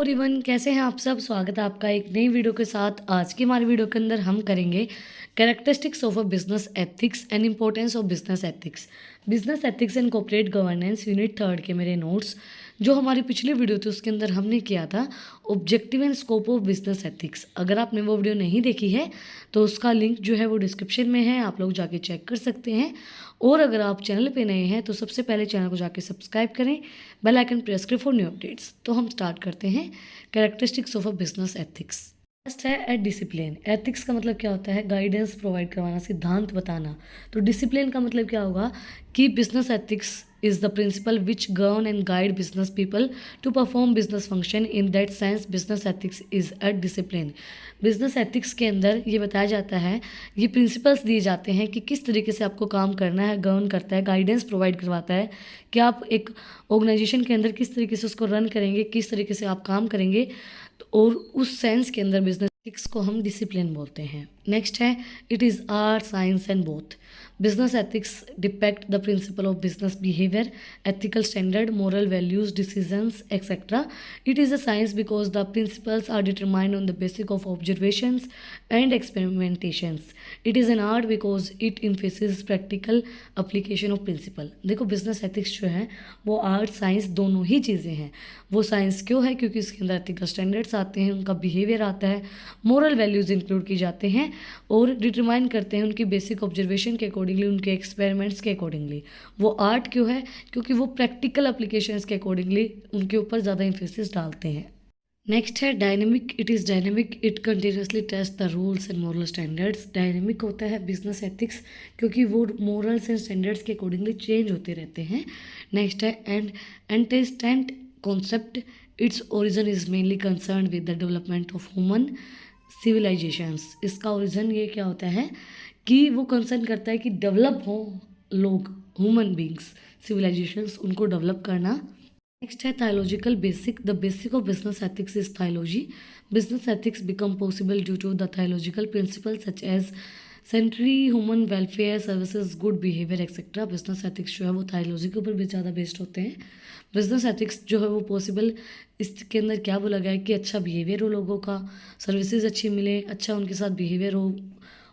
Everyone, कैसे हैं आप सब। स्वागत है आपका एक नई वीडियो के साथ। आज की हमारी वीडियो के अंदर हम करेंगे characteristics of a business ethics and importance of business ethics and corporate governance unit 3 के मेरे नोट्स जो हमारी पिछली वीडियो थी उसके अंदर हमने किया था objective and scope of business ethics. अगर आपने वो वीडियो नहीं देखी है तो उसका लिंक जो है वो डिस्क्रिप्शन में है, आप लोग जाके चेक कर सकते हैं। और अगर आप चैनल पे नए हैं तो सबसे पहले चैनल को जाके सब्सक्राइब करें, बेल आइकन प्रेस करें फॉर न्यू अपडेट्स। तो हम स्टार्ट करते हैं characteristics of a business ethics. First है ए डिसिप्लिन। एथिक्स का मतलब क्या होता है? गाइडेंस प्रोवाइड करवाना, सिद्धांत बताना। तो डिसिप्लिन का मतलब क्या होगा कि business ethics is the principle which govern and guide business people to perform business function. In that sense business ethics is a discipline. Business ethics के अंदर ये बताया जाता है, ये प्रिंसिपल्स दिए जाते हैं कि किस तरीके से आपको काम करना है, गवर्न करता है, गाइडेंस प्रोवाइड करवाता है कि आप एक ऑर्गेनाइजेशन के अंदर किस तरीके से उसको रन करेंगे, किस तरीके से आप काम करेंगे। और उस सेंस के अंदर बिजनेस एथिक्स को हम डिसिप्लिन बोलते हैं। नेक्स्ट है it is art science and both. Business ethics depict the principle of business behaviour, ethical standard, moral values, decisions, etc. It is a science because the principles are determined on the basis of observations and experimentations. It is an art because it emphasizes practical application of principle. देखो business ethics जो है वो art science दोनों ही चीज़ें हैं। वो science क्यों है? क्योंकि इसके अंदर एथिकल स्टैंडर्ड्स आते हैं, उनका बिहेवियर आता है, मोरल वैल्यूज़ इंक्लूड की जाते हैं और डिटरमाइन करते हैं उनकी बेसिक ऑब्जर्वेशन के अकॉर्डिंगली, उनके एक्सपेरिमेंट्स के अकॉर्डिंगली। वो आर्ट क्यों है? क्योंकि वो प्रैक्टिकल एप्लीकेशंस के अकॉर्डिंगली उनके ऊपर ज़्यादा इंफेसिस डालते हैं। नेक्स्ट है dynamic. It is dynamic, it continuously test the rules and moral standards. Dynamic होता है बिजनेस एथिक्स क्योंकि वो मॉरल्स एंड स्टैंडर्ड्स के अकॉर्डिंगली चेंज होते रहते हैं। नेक्स्ट है एंटेस्टेंट concept. Its origin is mainly concern with the development of human civilizations. इसका ओरिजिन ये क्या होता है कि वो कंसर्न करता है कि डेवलप हो लोग, ह्यूमन बींग्स, सिविलाइजेशंस, उनको डेवलप करना। नेक्स्ट है theological basic. The basic of business ethics is theology. Business ethics become possible due to the theological principle such as sentry, human welfare, services, good behaviour etcetera. Business ethics जो है वो थायोलॉजी के ऊपर भी ज़्यादा based होते हैं। बिजनेस एथिक्स जो है वो पॉसिबल इसके अंदर क्या बोला गया है कि अच्छा बिहेवियर हो लोगों का, सर्विसेज अच्छी मिले, अच्छा उनके साथ बिहेवियर हो,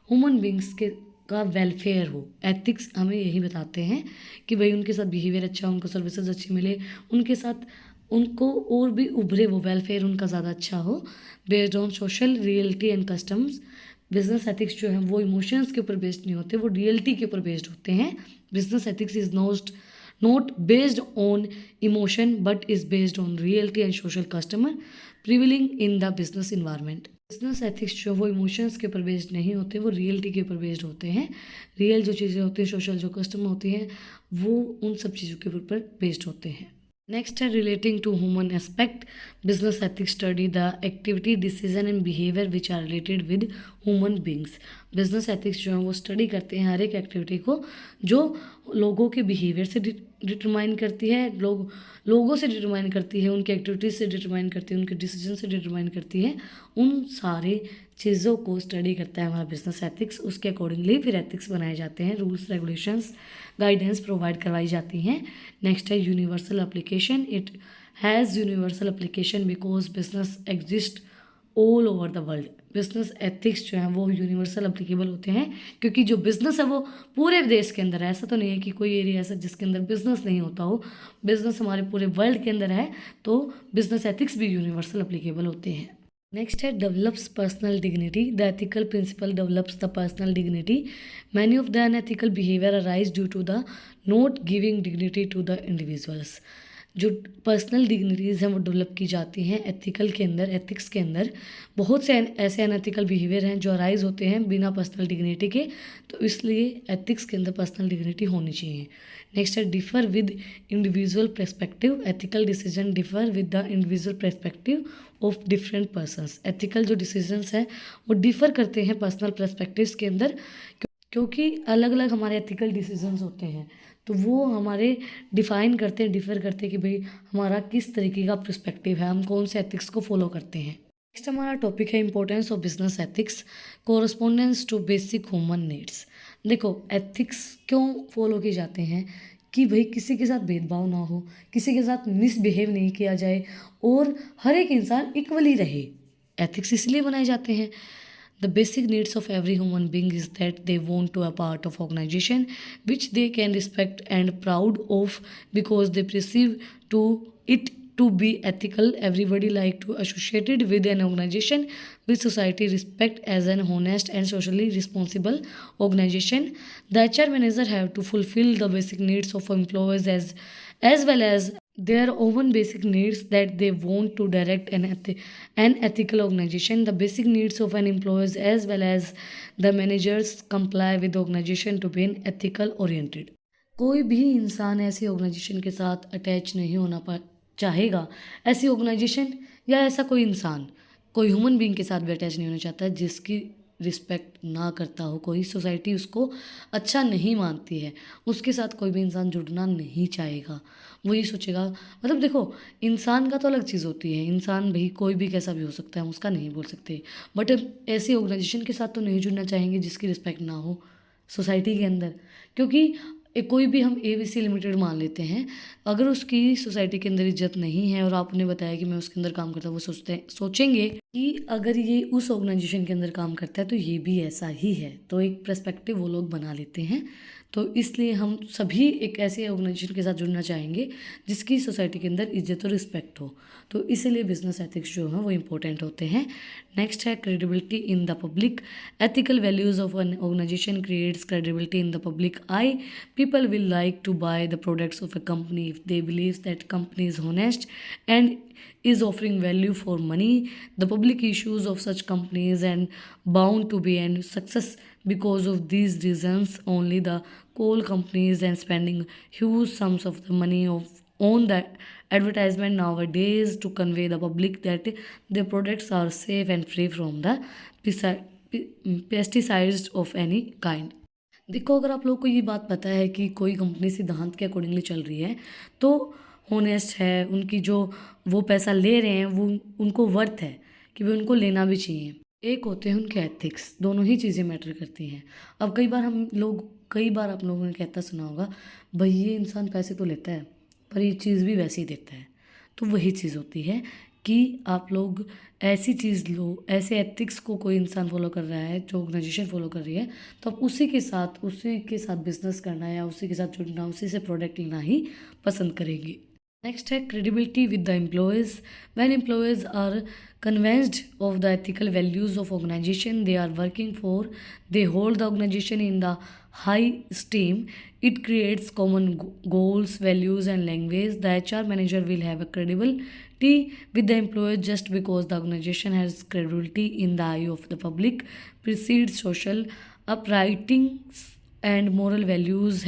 ह्यूमन बींग्स के का वेलफेयर हो। एथिक्स हमें यही बताते हैं कि भाई उनके साथ बिहेवियर अच्छा हो, उनको सर्विसेज अच्छी मिले, उनके साथ उनको और भी उभरे, वो वेलफेयर उनका ज़्यादा अच्छा हो। Based on social reality and customs. Business ethics जो है वो इमोशंस के ऊपर बेस्ड नहीं होते, वो रियलिटी के ऊपर बेस्ड होते हैं। Business ethics is not based on emotion but is based on reality and social customer prevailing in the business environment. Business ethics जो वो इमोशंस के ऊपर बेस्ड नहीं होते, वो रियलिटी के ऊपर बेस्ड होते हैं। रियल जो चीज़ें होती हैं, सोशल जो कस्टम होती हैं, वो उन सब चीज़ों के ऊपर बेस्ड होते हैं। नेक्स्ट है relating to human aspect. Business ethics study the activity, decision and behaviour which are related with human beings. Business ethics जो है वो स्टडी करते हैं हर एक एक्टिविटी को जो लोगों के बिहेवियर से डिटरमाइन करती है, लोगों से डिटरमाइन करती है, उनकी एक्टिविटीज से डिटरमाइन करती है, उनके डिसीजन से डिटरमाइन करती है। उन सारे चीज़ों को स्टडी करता है हमारा बिजनेस एथिक्स। उसके अकॉर्डिंगली फिर एथिक्स बनाए जाते हैं, रूल्स रेगुलेशंस, गाइडेंस प्रोवाइड करवाई जाती हैं। नेक्स्ट है universal application. It has universal application because business exist all over the world. Business ethics जो है वो यूनिवर्सल एप्लीकेबल होते हैं क्योंकि जो बिज़नेस है वो पूरे देश के अंदर है। ऐसा तो नहीं है कि कोई एरिया ऐसा जिसके अंदर बिज़नेस नहीं होता हो। बिज़नेस हमारे पूरे वर्ल्ड के अंदर है, तो बिजनेस एथिक्स भी यूनिवर्सल एप्लीकेबल होते हैं। नेक्स्ट है develops personal dignity. The ethical principle develops the personal dignity. Many of the unethical behaviour arise due to the not giving dignity to the individuals. जो personal dignities हैं वो develop की जाती हैं ethical के अंदर, एथिक्स के अंदर। बहुत से ऐसे अनएथिकल बिहेवियर हैं जो अराइज होते हैं बिना पर्सनल डिग्निटी के, तो इसलिए एथिक्स के अंदर पर्सनल डिग्निटी होनी चाहिए। नेक्स्ट है differ with individual perspective. Ethical decision differ with the individual perspective of different persons. Ethical जो डिसीजंस हैं वो डिफर करते हैं पर्सनल पर्सपेक्टिव्स के अंदर क्योंकि अलग अलग हमारे एथिकल डिसीजंस होते हैं, तो वो हमारे डिफ़ाइन करते हैं, डिफ़र करते हैं कि भाई हमारा किस तरीके का पर्सपेक्टिव है, हम कौन से एथिक्स को फॉलो करते हैं। नेक्स्ट हमारा टॉपिक है importance of business ethics, correspondence to basic human needs. देखो एथिक्स क्यों फॉलो किए जाते हैं कि भाई किसी के साथ भेदभाव ना हो, किसी के साथ मिसबिहेव नहीं किया जाए और हर एक इंसान इक्वली रहे। एथिक्स इसलिए बनाए जाते हैं। The basic needs of every human being is that they want to a part of organization which they can respect and proud of because they perceive to it to be ethical. Everybody like to associated with an organization with society respect as an honest and socially responsible organization. The HR manager have to fulfill the basic needs of employees as well as their own basic needs that they want to direct an ethical organization. The basic needs of an employees as well as the managers comply with the organization to be an ethical oriented. कोई भी इंसान ऐसी organisation के साथ attach नहीं होना चाहेगा। ऐसी ऑर्गेनाइजेशन या ऐसा कोई इंसान कोई ह्यूमन बीइंग के साथ भी अटैच नहीं होना चाहता जिसकी रिस्पेक्ट ना करता हो, कोई सोसाइटी उसको अच्छा नहीं मानती है, उसके साथ कोई भी इंसान जुड़ना नहीं चाहेगा। वो ये सोचेगा, मतलब देखो, इंसान का तो अलग चीज़ होती है, इंसान भाई कोई भी कैसा भी हो सकता है, हम उसका नहीं बोल सकते, बट ऐसी ऑर्गेनाइजेशन के साथ तो नहीं जुड़ना चाहेंगे जिसकी रिस्पेक्ट ना हो सोसाइटी के अंदर। क्योंकि कोई भी हम ABC लिमिटेड मान लेते हैं, अगर उसकी सोसाइटी के अंदर इज्जत नहीं है और आपने बताया कि मैं उसके अंदर काम करता हूँ, वो सोचेंगे कि अगर ये उस ऑर्गेनाइजेशन के अंदर काम करता है तो ये भी ऐसा ही है, तो एक पर्सपेक्टिव वो लोग बना लेते हैं। तो इसलिए हम सभी एक ऐसे ऑर्गेनाइजेशन के साथ जुड़ना चाहेंगे जिसकी सोसाइटी के अंदर इज्जत और रिस्पेक्ट हो। तो इसीलिए बिजनेस एथिक्स जो हैं वो इम्पोर्टेंट होते हैं। नेक्स्ट है credibility in the public. Ethical values of an organisation creates credibility in the public eye. People will like to buy the products of a company if they believe that company is honest and is offering value for money. The public issues of such companies and bound to be a success because of these reasons. Only the coal companies and spending huge sums of the money on the advertisement nowadays to convey the public that their products are safe and free from the pesticides of any kind. देखो, अगर आप लोग को ये बात पता है कि कोई कंपनी सिद्धांत के अकॉर्डिंगली चल रही है तो होनेस्ट है, उनकी जो वो पैसा ले रहे हैं वो उनको वर्थ है कि वे उनको लेना भी चाहिए। एक होते हैं उनके एथिक्स, दोनों ही चीज़ें मैटर करती हैं। अब कई बार आप लोगों ने कहता सुना होगा, भाई ये इंसान पैसे तो लेता है पर ये चीज़ भी वैसे ही देता है। तो वही चीज़ होती है कि आप लोग ऐसी चीज़ लो, ऐसे एथिक्स को कोई इंसान फॉलो कर रहा है, जो ऑर्गेनाइजेशन फॉलो कर रही है, तो आप उसी के साथ बिजनेस करना या उसी के साथ जुड़ना, उसी से प्रोडक्ट लेना ही पसंद करेंगे। नेक्स्ट है credibility with the employees. When employees are convinced of the ethical values of organization they are working for, they hold the organization in the high esteem. It creates common goals, values and language. The HR manager will have a credibility with the employees just because the organization has credibility in the eye of the public, precedes social uprisings and moral values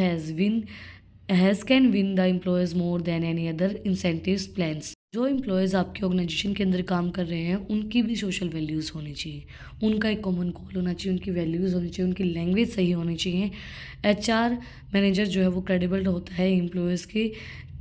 can win the employees more than any other incentives plans. जो employees आपके organisation के अंदर काम कर रहे हैं उनकी भी सोशल वैल्यूज़ होनी चाहिए, उनका एक कॉमन गोल होना चाहिए, उनकी वैल्यूज़ होनी चाहिए, उनकी लैंग्वेज सही होनी चाहिए। HR मैनेजर जो है वो क्रेडिबल होता है एम्प्लॉयज़ के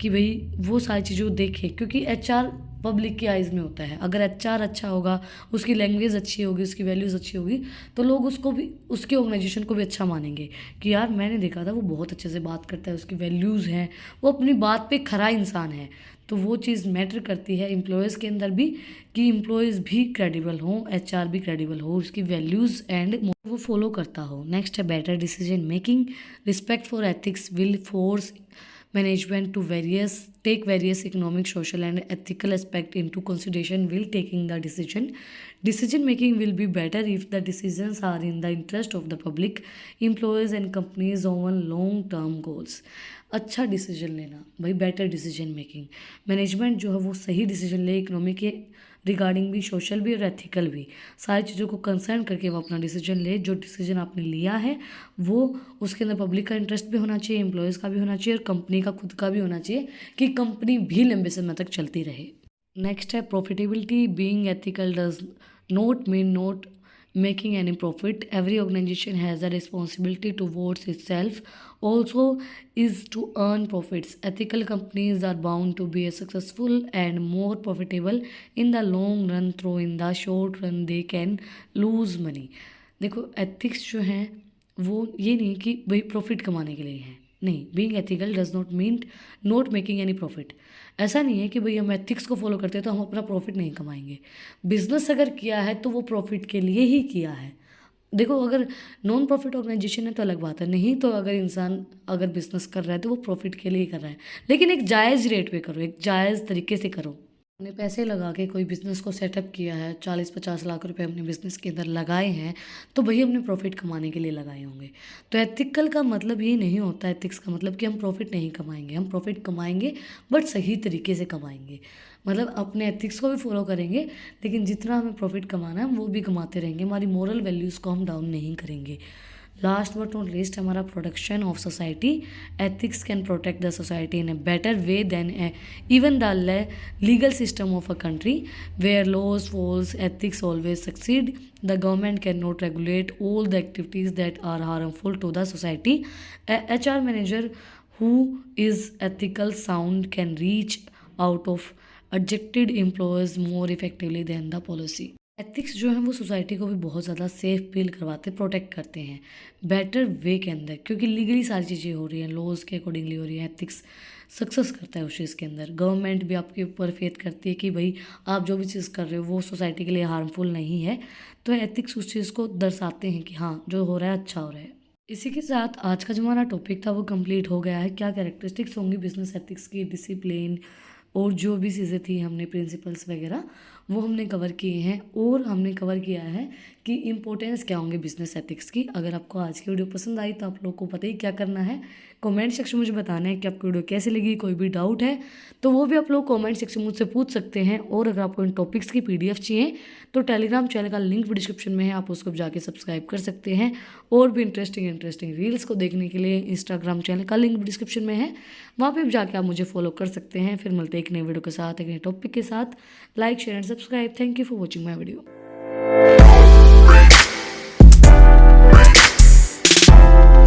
कि भाई वो सारी चीज़ें देखे, क्योंकि HR पब्लिक की आइज़ में होता है। अगर HR अच्छा होगा, उसकी लैंग्वेज अच्छी होगी, उसकी वैल्यूज़ अच्छी होगी, तो लोग उसको भी, उसके ऑर्गेनाइजेशन को भी अच्छा मानेंगे कि यार मैंने देखा था वो बहुत अच्छे से बात करता है, उसकी वैल्यूज़ हैं, वो अपनी बात पे खरा इंसान है। तो वो चीज़ मैटर करती है एम्प्लॉयज़ के अंदर भी कि एम्प्लॉयज़ भी क्रेडिबल हों, HR भी क्रेडिबल हो, उसकी वैल्यूज़ एंड वो फॉलो करता हो। नेक्स्ट है better decision making. Respect for ethics will force management to take various economic, social and ethical aspect into consideration while taking the decision. Decision making will be better if the decisions are in the interest of the public, employees and companies on long term goals. अच्छा decision लेना भाई, better decision making, management जो है वो सही decision ले, economy के regarding भी, सोशल भी और एथिकल भी, सारी चीज़ों को कंसर्न करके वो अपना डिसीजन ले। जो डिसीजन आपने लिया है वो उसके अंदर पब्लिक का इंटरेस्ट भी होना चाहिए, एम्प्लॉयज़ का भी होना चाहिए और कंपनी का खुद का भी होना चाहिए कि कंपनी भी लंबे समय तक चलती रहे। नेक्स्ट है profitability. Being ethical does not mean not making any profit. Every organization has a responsibility towards itself also is to earn profits. Ethical companies are bound to be successful and more profitable in the long run, through in the short run they can lose money. देखो ethics जो हैं वो ये नहीं कि भाई profit कमाने के लिए हैं, नहीं, being ethical does not mean not making any profit. ऐसा नहीं है कि भाई हम एथिक्स को फॉलो करते हैं तो हम अपना प्रॉफिट नहीं कमाएंगे। बिजनेस अगर किया है तो वो प्रॉफिट के लिए ही किया है। देखो, अगर नॉन प्रॉफिट ऑर्गेनाइजेशन है तो अलग बात है, नहीं तो अगर इंसान अगर बिजनेस कर रहा है तो वो प्रॉफिट के लिए ही कर रहा है, लेकिन एक जायज़ रेट पे करो, एक जायज़ तरीके से करो। हमने पैसे लगा के कोई बिज़नेस को सेटअप किया है, 40-50 लाख रुपए हमने बिज़नेस के अंदर लगाए हैं, तो भई हमने प्रॉफ़िट कमाने के लिए लगाए होंगे। तो एथिकल का मतलब ये नहीं होता, एथिक्स का मतलब कि हम प्रॉफ़िट नहीं कमाएँगे, हम प्रॉफ़िट कमाएँगे बट सही तरीके से कमाएँगे। मतलब अपने एथिक्स को भी फ़ॉलो करेंगे, लेकिन जितना हमें प्रॉफ़िट कमाना है हम वो भी कमाते रहेंगे, हमारी मोरल वैल्यूज़ को हम डाउन नहीं करेंगे। लास्ट बट नॉट लीस्ट, हमारा protection of society. Ethics can protect the society in a better way than even the legal system of a country where laws falls, ethics always succeed. The government cannot regulate all the activities that are harmful to the society. A HR manager who is ethical sound can reach out of adjected employees more effectively than the policy. Ethics जो है वो society को भी बहुत ज़्यादा safe feel करवाते, protect करते हैं बेटर वे के अंदर, क्योंकि लीगली सारी चीज़ें हो रही हैं, लॉज के अकॉर्डिंगली हो रही है। एथिक्स सक्सेस करता है उस चीज़ के अंदर। गवर्नमेंट भी आपके ऊपर फेथ करती है कि भाई आप जो भी चीज़ कर रहे हो वो सोसाइटी के लिए हार्मफुल नहीं है। तो एथिक्स उस चीज़ को दर्शाते हैं कि हाँ, जो हो रहा है अच्छा हो रहा है। इसी के साथ आज का जो हमारा टॉपिक था वो कंप्लीट हो गया है। क्या कैरेक्टरिस्टिक्स होंगी बिजनेस एथिक्स की, डिसिप्लिन और जो भी चीज़ें थी हमने प्रिंसिपल्स वगैरह वो हमने कवर किए हैं, और हमने कवर किया है कि इंपॉर्टेंस क्या होंगे बिजनेस एथिक्स की। अगर आपको आज की वीडियो पसंद आई तो आप लोग को पता ही क्या करना है, कमेंट सेक्शन में मुझे बताना है कि आपको वीडियो कैसी लगी। कोई भी डाउट है तो वो भी आप लोग कमेंट सेक्शन में मुझसे पूछ सकते हैं। और अगर आपको इन टॉपिक्स की PDF चाहिए तो टेलीग्राम चैनल का लिंक भी डिस्क्रिप्शन में है, आप उसको जाके सब्सक्राइब कर सकते हैं। और भी इंटरेस्टिंग रील्स को देखने के लिए इंस्टाग्राम चैनल का लिंक भी डिस्क्रिप्शन में है, वहाँ पर जाके आप मुझे फॉलो कर सकते हैं। फिर मिलते हैं एक नई वीडियो के साथ, एक नए टॉपिक के साथ। Like, share and subscribe. Thank you for watching my video.